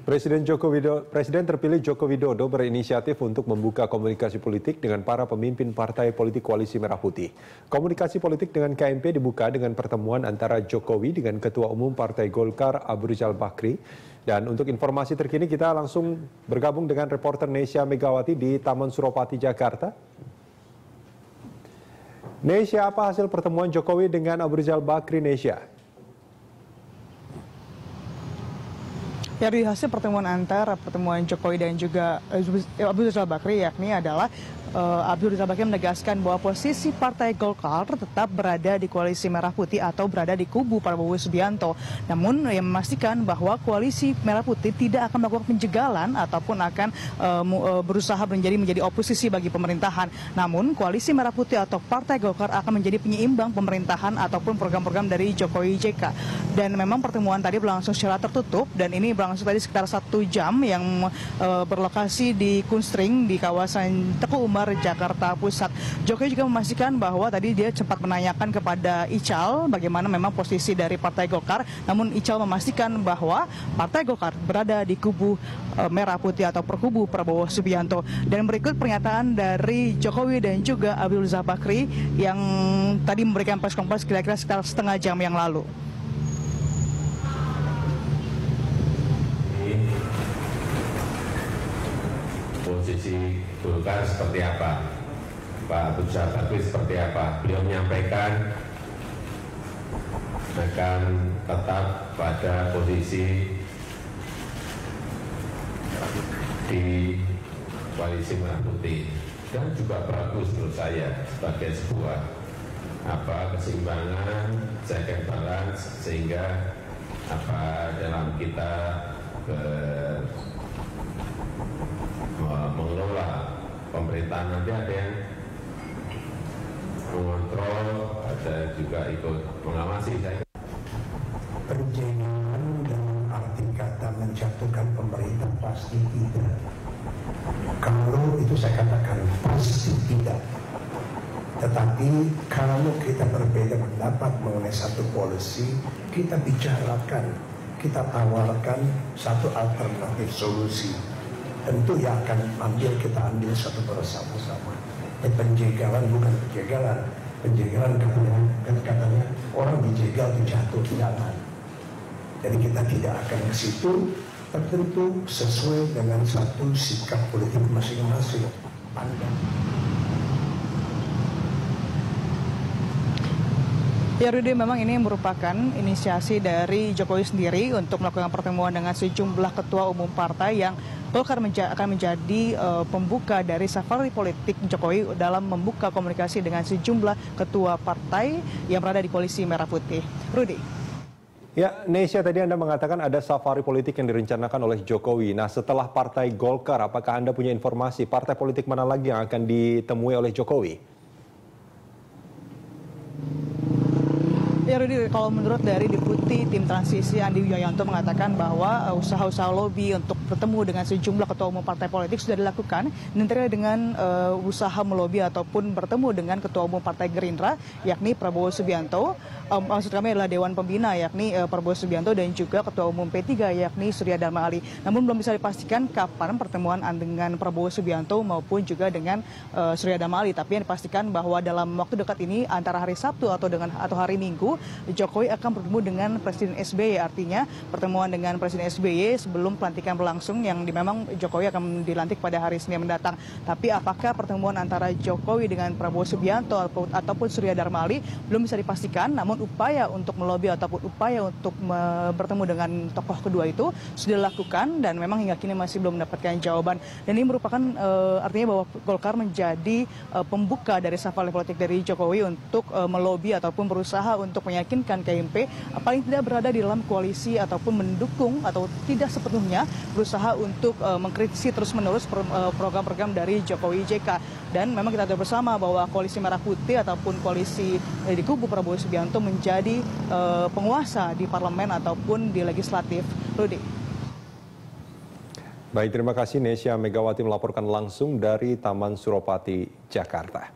Presiden terpilih Joko Widodo berinisiatif untuk membuka komunikasi politik dengan para pemimpin partai politik Koalisi Merah Putih. Komunikasi politik dengan KMP dibuka dengan pertemuan antara Jokowi dengan Ketua Umum Partai Golkar Abu Rizal Bakri. Dan untuk informasi terkini kita langsung bergabung dengan reporter Nesya Megawati di Taman Suropati, Jakarta. Nesya, apa hasil pertemuan Jokowi dengan Abu Rizal Bakri, Nesya? Ya, di hasil pertemuan antara Jokowi dan juga Abu Rizal Bakri, yakni adalah Abu Rizal Bakri menegaskan bahwa posisi Partai Golkar tetap berada di Koalisi Merah Putih atau berada di kubu Prabowo Subianto. Namun yang memastikan bahwa Koalisi Merah Putih tidak akan melakukan penjegalan ataupun akan berusaha menjadi oposisi bagi pemerintahan. Namun Koalisi Merah Putih atau Partai Golkar akan menjadi penyeimbang pemerintahan ataupun program-program dari Jokowi JK. Dan memang pertemuan tadi berlangsung secara tertutup dan ini berlangsung tadi sekitar 1 jam yang berlokasi di Kunstring di kawasan Teguh Umar, Jakarta Pusat. Jokowi juga memastikan bahwa tadi dia sempat menanyakan kepada Ical bagaimana memang posisi dari Partai Golkar. Namun Ical memastikan bahwa Partai Golkar berada di kubu Merah Putih atau perkubu Prabowo Subianto. Dan berikut pernyataan dari Jokowi dan juga Abu Rizal Bakri yang tadi memberikan press conference kira-kira sekitar setengah jam yang lalu. Posisi Golkar seperti apa, Pak Abu Rizal Bakri seperti apa. Beliau menyampaikan akan tetap pada posisi di Koalisi Merah Putih dan juga bagus menurut saya sebagai sebuah keseimbangan, check and balance, sehingga dalam kita mengelola pemerintahan nanti ada yang mengontrol, ada juga ikut mengawasi. Perjanjian dengan arti kata menjatuhkan pemerintah pasti tidak. Kalau itu saya katakan pasti tidak. Tetapi kalau kita berbeda pendapat mengenai satu polisi, kita bicarakan, kita tawarkan satu alternatif solusi. Tentu yang akan kita ambil satu bersama-sama. Penjegalan bukan penjegalan. Penjegalan katanya orang dijegal itu jatuh, jangan. Jadi kita tidak akan ke situ, tertentu sesuai dengan satu sikap politik masing-masing. Ya Rudy, memang ini merupakan inisiasi dari Jokowi sendiri untuk melakukan pertemuan dengan sejumlah ketua umum partai yang Golkar akan menjadi pembuka dari safari politik Jokowi dalam membuka komunikasi dengan sejumlah ketua partai yang berada di Koalisi Merah Putih. Rudy. Ya, Nesya, tadi Anda mengatakan ada safari politik yang direncanakan oleh Jokowi. Nah, setelah Partai Golkar, apakah Anda punya informasi partai politik mana lagi yang akan ditemui oleh Jokowi? Ya Rudy, kalau menurut dari Deputi Tim Transisi Andi Wijayanto mengatakan bahwa usaha-usaha lobby untuk bertemu dengan sejumlah ketua umum partai politik sudah dilakukan, nantinya dengan usaha melobi ataupun bertemu dengan ketua umum partai Gerindra, yakni Prabowo Subianto. Maksud kami adalah Dewan Pembina, yakni Prabowo Subianto, dan juga ketua umum P3, yakni Surya Dharma Ali. Namun belum bisa dipastikan kapan pertemuan dengan Prabowo Subianto maupun juga dengan Surya Dharma Ali. Tapi yang dipastikan bahwa dalam waktu dekat ini antara hari Sabtu atau hari Minggu, Jokowi akan bertemu dengan Presiden SBY. Artinya pertemuan dengan Presiden SBY sebelum pelantikan berlangsung yang memang Jokowi akan dilantik pada hari Senin mendatang. Tapi apakah pertemuan antara Jokowi dengan Prabowo Subianto ataupun Surya Dharma Ali belum bisa dipastikan. Namun upaya untuk melobi ataupun upaya untuk bertemu dengan tokoh kedua itu sudah dilakukan dan memang hingga kini masih belum mendapatkan jawaban. Dan ini merupakan artinya bahwa Golkar menjadi pembuka dari safari politik dari Jokowi untuk melobi ataupun berusaha untuk meyakinkan KMP paling tidak berada di dalam koalisi ataupun mendukung atau tidak sepenuhnya berusaha untuk mengkritisi terus-menerus program-program dari Jokowi JK. Dan memang kita tahu bersama bahwa Koalisi Merah Putih ataupun koalisi di kubu Prabowo Subianto menjadi penguasa di parlemen ataupun di legislatif. Rudy. Baik, terima kasih Nesya Megawati melaporkan langsung dari Taman Suropati, Jakarta.